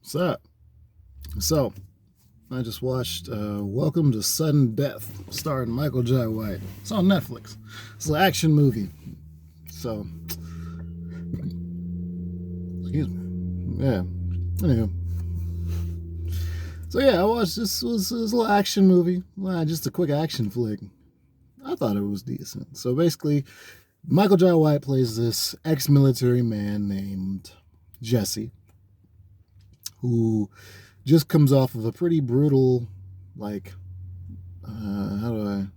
What's up? So, I just watched Welcome to Sudden Death, starring Michael Jai White. It's on Netflix. It's an action movie. So, excuse me. Yeah. Anywho. So, yeah, I watched this little action movie. Just a quick action flick. I thought it was decent. So, basically, Michael Jai White plays this ex military man named Jesse, who just comes off of a pretty brutal, like, how do I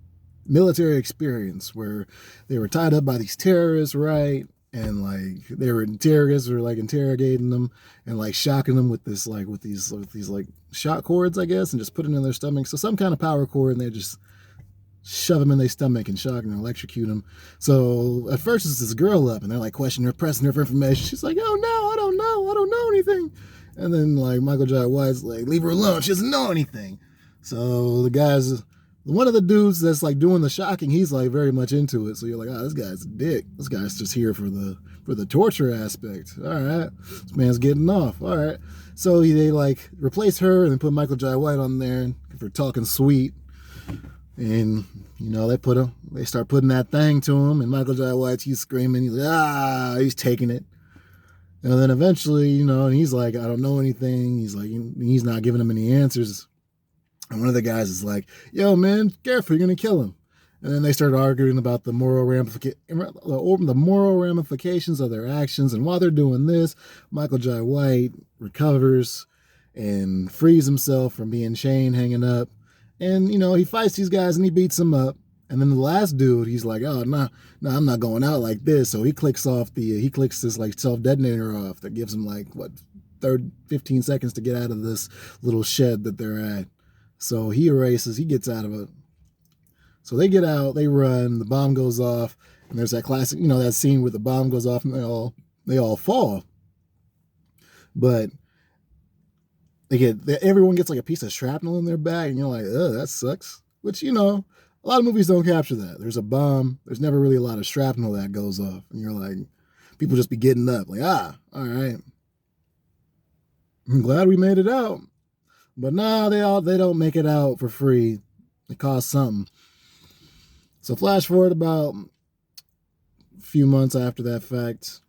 military experience where they were tied up by these terrorists, right? And like they were terrorists were like interrogating them and like shocking them with this like with these like shock cords, I guess, and just putting it in their stomach. So some kind of power cord, and they just shove them in their stomach and shock and electrocute them. So at first it's this girl up, and they're like questioning her, pressing her for information. She's like, "Oh no, I don't know anything." And then like Michael Jai White's like, "Leave her alone. She doesn't know anything." So the guys, one of the dudes that's like doing the shocking, he's like very much into it. So you're like, "Oh, this guy's a dick. This guy's just here for the torture aspect." All right, this man's getting off. All right. So they like replace her and then put Michael Jai White on there for talking sweet. And they start putting that thing to him, and Michael Jai White, he's screaming, he's like, he's taking it. And then eventually, he's like, I don't know anything. He's like, he's not giving him any answers. And one of the guys is like, yo, man, careful, you're gonna kill him. And then they start arguing about the moral ramifications of their actions. And while they're doing this, Michael Jai White recovers and frees himself from being chained, hanging up. And he fights these guys and he beats them up. And then the last dude, he's like, "Oh no, I'm not going out like this." So he clicks this like self detonator off that gives him like 15 seconds to get out of this little shed that they're at. So he erases, he gets out of it. So they get out, they run, the bomb goes off, and there's that classic, that scene where the bomb goes off and they all fall. But everyone gets like a piece of shrapnel in their back, and you're like, "Oh, that sucks." Which a lot of movies don't capture that. There's a bomb. There's never really a lot of shrapnel that goes off, and you're like, people just be getting up, like, all right. I'm glad we made it out, but nah, they don't make it out for free. It costs something. So flash forward about a few months after that fact,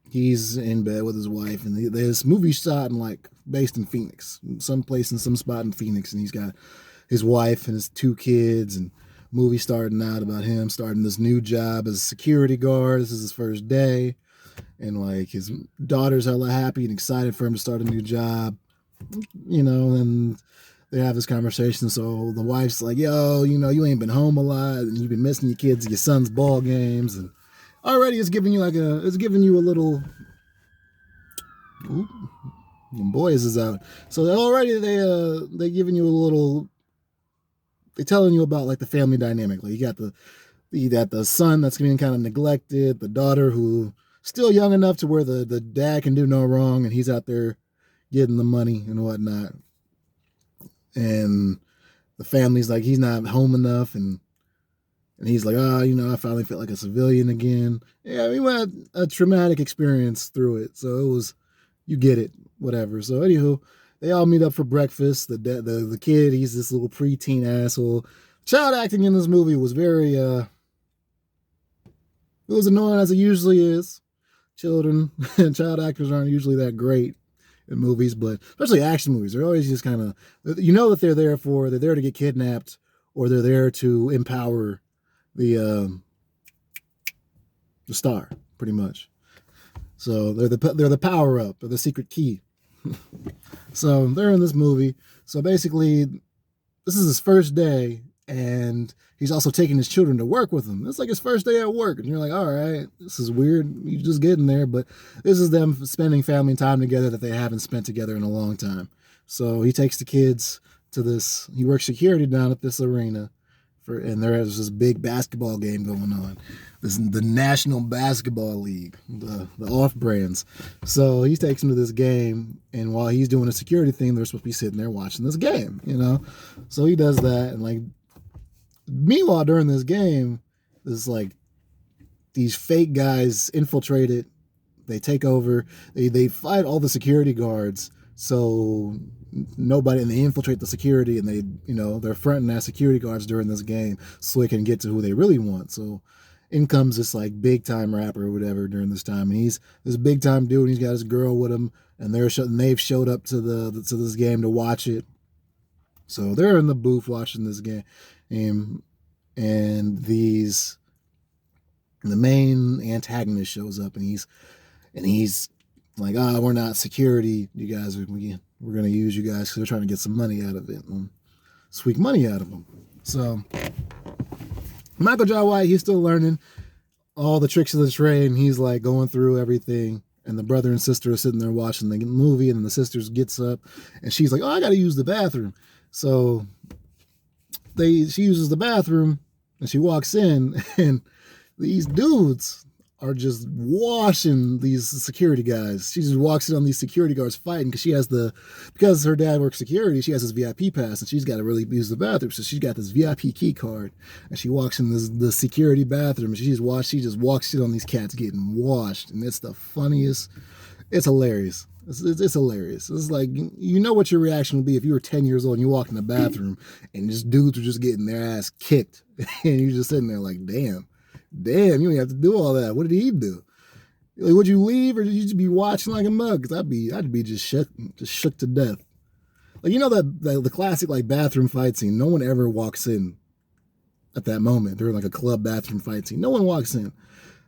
he's in bed with his wife, and this movie shot based in Phoenix, someplace in some spot in Phoenix, and he's got his wife and his two kids, and movie starting out about him starting this new job as a security guard. This is his first day, and like his daughter's hella happy and excited for him to start a new job, and they have this conversation. So the wife's like, "Yo, you ain't been home a lot, and you've been missing your son's ball games, and already it's giving you a little." Ooh, boys is out. So already they giving you a little. They're telling you about like the family dynamic. Like you got the son that's being kind of neglected, the daughter who still young enough to where the dad can do no wrong, and he's out there getting the money and whatnot. And the family's like, he's not home enough, and he's like, I finally felt like a civilian again. Yeah, we went a traumatic experience through it, so it was, you get it, whatever. So anywho, they all meet up for breakfast. The kid, he's this little preteen asshole. Child acting in this movie was very it was annoying as it usually is. Children and child actors aren't usually that great in movies, but especially action movies, they're always just kind of, that they're there to get kidnapped, or they're there to empower the star, pretty much. So they're the power up, or the secret key. So they're in this movie. So basically, this is his first day, and he's also taking his children to work with him. It's like his first day at work, and you're like, all right, this is weird. You just getting there, but this is them spending family time together that they haven't spent together in a long time. So he takes the kids to this. He works security down at this arena, and there's this big basketball game going on. This is the National Basketball League, the off brands. So he takes them to this game, and while he's doing a security thing, they're supposed to be sitting there watching this game, So he does that, and like, meanwhile during this game, there's like these fake guys infiltrate it. They take over. They fight all the security guards So nobody, and they infiltrate the security, and they're fronting as security guards during this game so they can get to who they really want. So in comes this like big time rapper or whatever during this time, and he's this big time dude. And he's got his girl with him, and they've showed up to this game to watch it. So they're in the booth watching this game, and the main antagonist shows up, and he's like, we're not security. You guys, we're gonna use you guys because they're trying to get some money out of it, and squeak money out of them. So Michael Jai White, he's still learning all the tricks of the trade, and he's like going through everything. And the brother and sister are sitting there watching the movie, and then the sister gets up, and she's like, I got to use the bathroom. So she uses the bathroom, and she walks in, and these dudes are just washing these security guys. She just walks in on these security guards fighting because her dad works security, she has this VIP pass, and she's got to really use the bathroom. So she's got this VIP key card, and she walks in the security bathroom, and she just walks in on these cats getting washed, and it's the funniest. It's hilarious. It's hilarious. It's like, you know what your reaction would be if you were 10 years old and you walk in the bathroom and just dudes are just getting their ass kicked, and you're just sitting there like, damn, you don't have to do all that. What did he do? Like, would you leave, or did you just be watching like a mug? Because I'd be just shook to death. Like, the classic like bathroom fight scene. No one ever walks in at that moment. They're in like a club bathroom fight scene. No one walks in,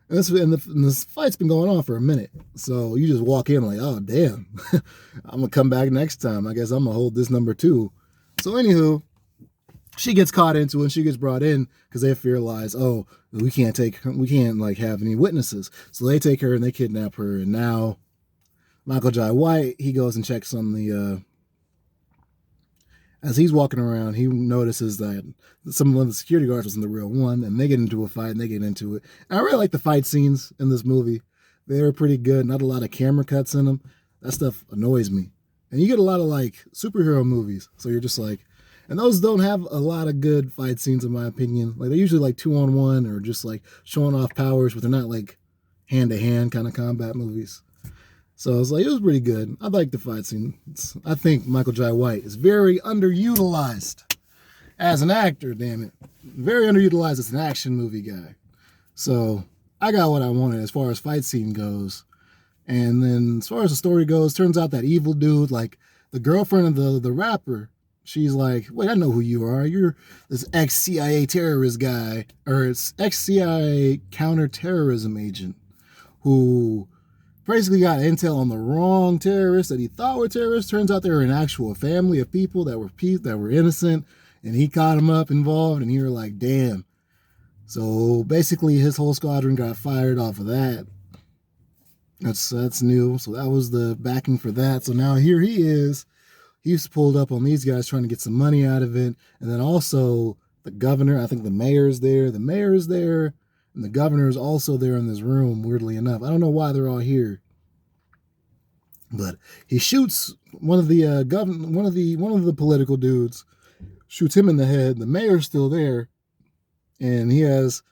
and this fight's been going on for a minute. So you just walk in like, oh damn, I'm gonna come back next time. I guess I'm gonna hold this number 2. So anywho, she gets caught into it, and she gets brought in because they realize, we can't like have any witnesses. So they take her and they kidnap her. And now Michael Jai White, he goes and checks on as he's walking around, he notices that some of the security guards wasn't the real one, and they get into a fight, and they get into it. And I really like the fight scenes in this movie. They were pretty good. Not a lot of camera cuts in them. That stuff annoys me. And you get a lot of like superhero movies, so you're just like, and those don't have a lot of good fight scenes, in my opinion. Like, they're usually like 2-on-1 or just like showing off powers, but they're not like hand-to-hand kind of combat movies. So it was pretty good. I like the fight scenes. I think Michael Jai White is very underutilized as an actor, damn it. Very underutilized as an action movie guy. So I got what I wanted as far as fight scene goes. And then as far as the story goes, turns out that evil dude, like the girlfriend of the rapper, she's like, wait, I know who you are. You're this ex-CIA terrorist guy, or it's ex-CIA counterterrorism agent who basically got intel on the wrong terrorists that he thought were terrorists. Turns out they were an actual family of people that were innocent, and he caught him up involved, and you were like, damn. So basically his whole squadron got fired off of that. That's new. So that was the backing for that. So now here he is. He's pulled up on these guys trying to get some money out of it. And then also the governor, I think the mayor is there. The mayor is there. And the governor is also there in this room, weirdly enough. I don't know why they're all here. But he shoots one of the political dudes, shoots him in the head. The mayor's still there. And he has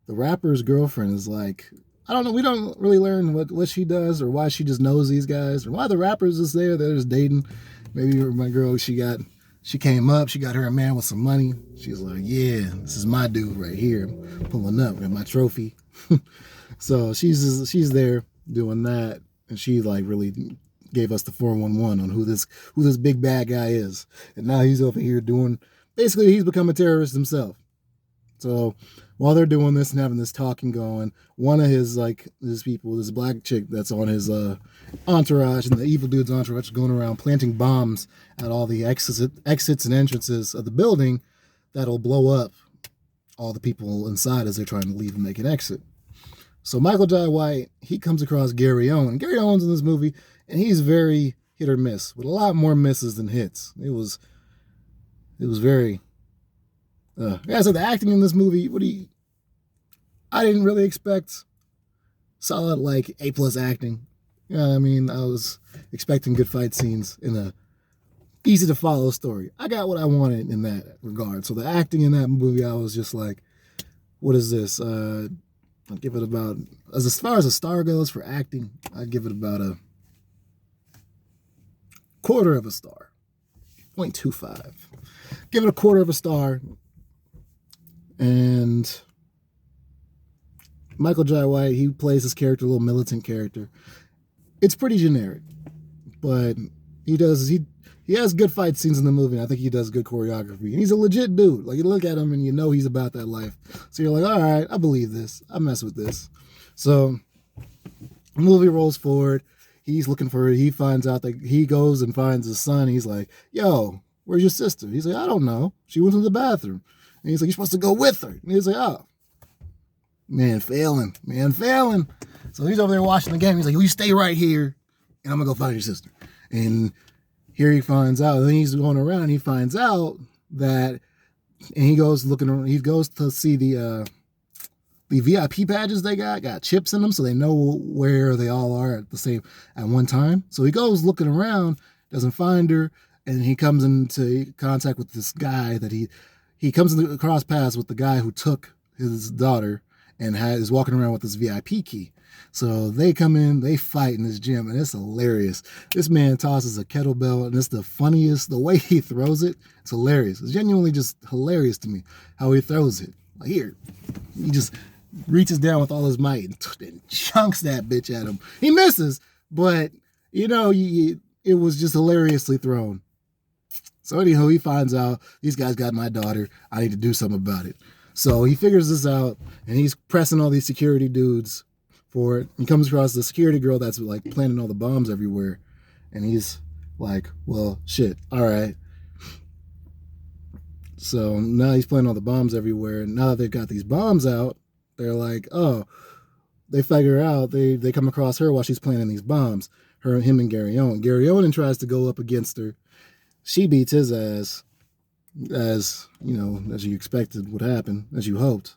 the rapper's girlfriend is like, I don't know, we don't really learn what she does or why she just knows these guys or why the rapper's just there. They're just dating. Maybe my girl, she came up, she got her a man with some money. She's like, yeah, this is my dude right here. I'm pulling up, got my trophy. So she's there doing that, and she like really gave us the 411 on who this big bad guy is. And now he's over here basically he's become a terrorist himself. So while they're doing this and having this talking going, one of his people, this black chick that's on his entourage, and the evil dude's entourage is going around planting bombs at all the exits and entrances of the building that'll blow up all the people inside as they're trying to leave and make an exit. So Michael Jai White, he comes across Gary Owen. Gary Owen's in this movie, and he's very hit or miss, with a lot more misses than hits. It was very... so the acting in this movie, I didn't really expect solid like A+ acting. I mean, I was expecting good fight scenes in a easy to follow story. I got what I wanted in that regard. So the acting in that movie, I was just like, what is this? I'll give it about, as far as a star goes for acting, I'd give it about a quarter of a star, 0.25. Give it a quarter of a star. And Michael Jai White, he plays this character, a little militant character. It's pretty generic, but he has good fight scenes in the movie. And I think he does good choreography. And he's a legit dude. Like, you look at him and you know he's about that life. So you're like, all right, I believe this. I mess with this. So the movie rolls forward. He's looking for her. He finds out that he goes and finds his son. He's like, yo, where's your sister? He's like, I don't know. She went to the bathroom. And he's like, you're supposed to go with her. And he's like, oh, man, failing. So he's over there watching the game. He's like, you stay right here, and I'm going to go find your sister. And here he finds out. Then he's going around, and he finds out that, and he goes looking around. He goes to see the VIP badges they got chips in them, so they know where they all are at one time. So he goes looking around, doesn't find her, and he comes into contact with this guy that he comes across paths with the guy who took his daughter and is walking around with this VIP key. So they come in, they fight in this gym, and it's hilarious. This man tosses a kettlebell, and it's the funniest. The way he throws it, it's hilarious. It's genuinely just hilarious to me how he throws it. Like, here, he just reaches down with all his might and chunks that bitch at him. He misses, but, it was just hilariously thrown. So anyhow, he finds out, these guys got my daughter. I need to do something about it. So he figures this out, and he's pressing all these security dudes for it. He comes across the security girl that's like planting all the bombs everywhere. And he's like, well, shit, all right. So now he's planting all the bombs everywhere. And now that they've got these bombs out, they're like, oh, they figure out, they come across her while she's planting these bombs. Him and Gary Owen. Gary Owen tries to go up against her. She beats his ass, as you expected would happen, as you hoped.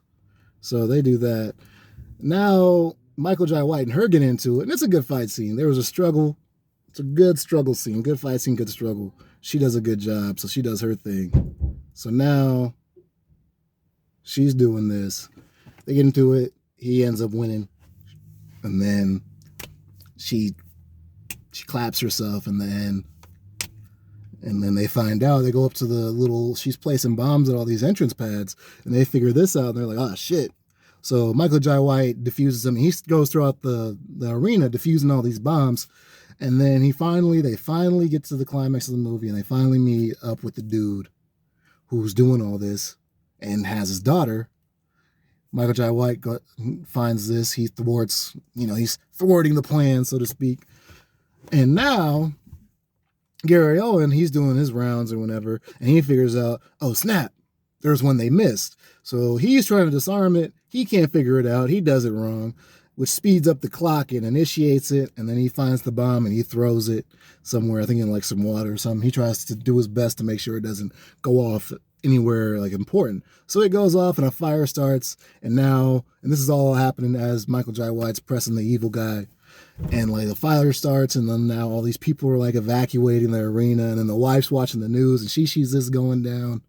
So they do that. Now Michael Jai White and her get into it, and it's a good fight scene. There was a struggle. It's a good struggle scene. Good fight scene, good struggle. She does a good job, so she does her thing. So now she's doing this. They get into it. He ends up winning. And then she claps herself in the end. And then they find out, they go up to she's placing bombs at all these entrance pads, and they figure this out, and they're like, oh, shit. So Michael Jai White diffuses them. He goes throughout the arena diffusing all these bombs, and then they finally get to the climax of the movie, and they finally meet up with the dude who's doing all this and has his daughter. Michael Jai White finds this. He's thwarting the plan, so to speak. And now Gary Owen, he's doing his rounds or whatever, and he figures out, oh, snap, there's one they missed. So he's trying to disarm it. He can't figure it out. He does it wrong, which speeds up the clock and initiates it, and then he finds the bomb and he throws it somewhere, I think in like some water or something. He tries to do his best to make sure it doesn't go off anywhere like important. So it goes off and a fire starts, and this is all happening as Michael Jai White's pressing the evil guy. And like the fire starts, and then now all these people are like evacuating the arena, and then the wife's watching the news, and she sees this going down,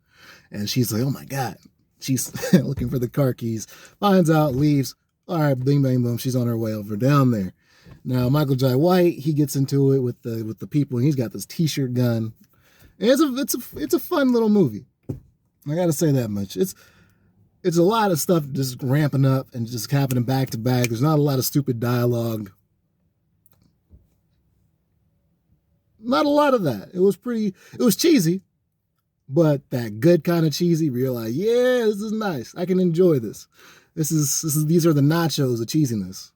and she's like, oh my God. She's looking for the car keys, finds out, leaves. All right, bing, bang, boom. She's on her way over down there. Now, Michael Jai White, he gets into it with the people, and he's got this t-shirt gun. And it's a fun little movie. I got to say that much. It's a lot of stuff just ramping up and just happening back to back. There's not a lot of stupid dialogue. Not a lot of that. It was cheesy, but that good kind of cheesy where you're like, yeah, this is nice. I can enjoy this. These are the nachos of cheesiness,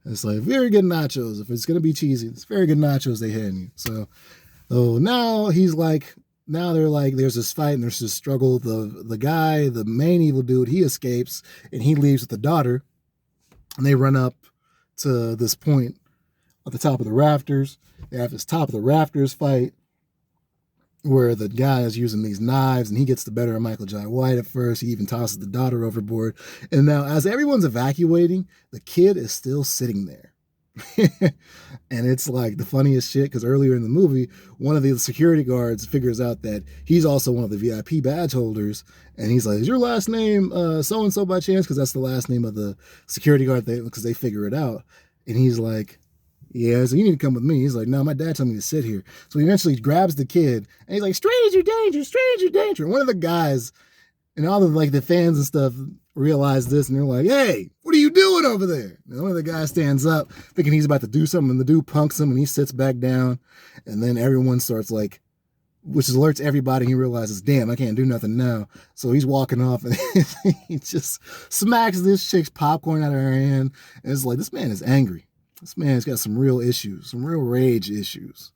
It's like very good nachos. If it's going to be cheesy, it's very good nachos they hand you. So now they're like, there's this fight and there's this struggle. The guy, the main evil dude, he escapes and he leaves with the daughter, and they run up to this point at the top of the rafters. They have this top of the rafters fight where the guy is using these knives, and he gets the better of Michael Jai White at first. He even tosses the daughter overboard. And now as everyone's evacuating, the kid is still sitting there. And it's like the funniest shit, because earlier in the movie, one of the security guards figures out that he's also one of the VIP badge holders, and he's like, is your last name so-and-so by chance? Because that's the last name of the security guard, because they figure it out. And he's like, Yeah, so you need to come with me. He's like, no, my dad told me to sit here. So he eventually grabs the kid and he's like, stranger danger, stranger danger. And one of the guys and all the like the fans and stuff realize this and they're like, hey, what are you doing over there? And one of the guys stands up thinking he's about to do something and the dude punks him and he sits back down. And then everyone starts like, which alerts everybody. He realizes, damn, I can't do nothing now. So he's walking off and he just smacks this chick's popcorn out of her hand. And it's like, this man is angry. This man's got some real issues, some real rage issues.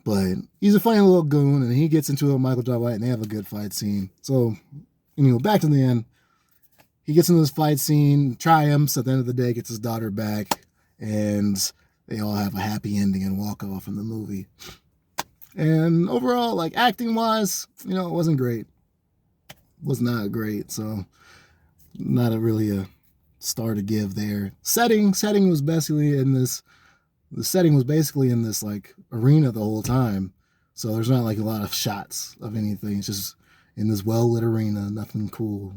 But he's a funny little goon, and he gets into it with Michael Jai White, and they have a good fight scene. So, back to the end. He gets into this fight scene, triumphs at the end of the day, gets his daughter back, and they all have a happy ending and walk off in the movie. And overall, like, acting-wise, it wasn't great. It was not great, so not really a star to give there. Setting was basically in this. The setting was basically in this like arena the whole time, so there's not like a lot of shots of anything. It's just in this well-lit arena, nothing cool.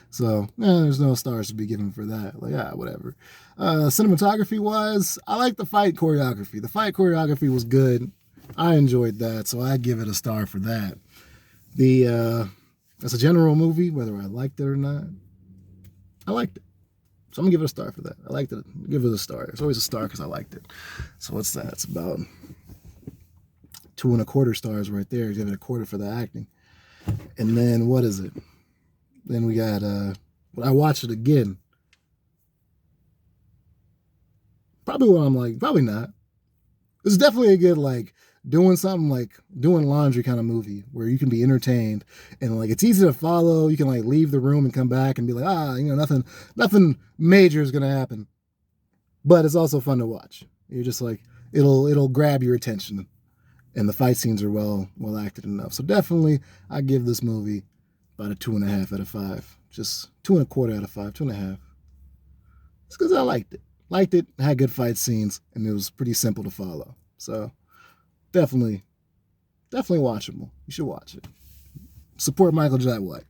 So there's no stars to be given for that. Like whatever. Cinematography wise, I like the fight choreography. The fight choreography was good. I enjoyed that, so I give it a star for that. As a general movie, whether I liked it or not, I liked it. So I'm going to give it a star for that. I liked it. Give it a star. It's always a star because I liked it. So what's that? It's about 2.25 stars right there. Give it a quarter for the acting. And then what is it? Then we got, I watched it again. Probably what I'm like, probably not. It's definitely a good, like, doing something like doing laundry kind of movie where you can be entertained and like it's easy to follow. You can like leave the room and come back and be like, nothing major is gonna happen. But it's also fun to watch. You're just like it'll grab your attention, and the fight scenes are well acted enough. So definitely, I give this movie about a 2.5 out of 5. Just 2.25 out of 5, 2.5. It's because I liked it. Liked it, had good fight scenes, and it was pretty simple to follow. So definitely watchable. You should watch it. Support Michael Jai White.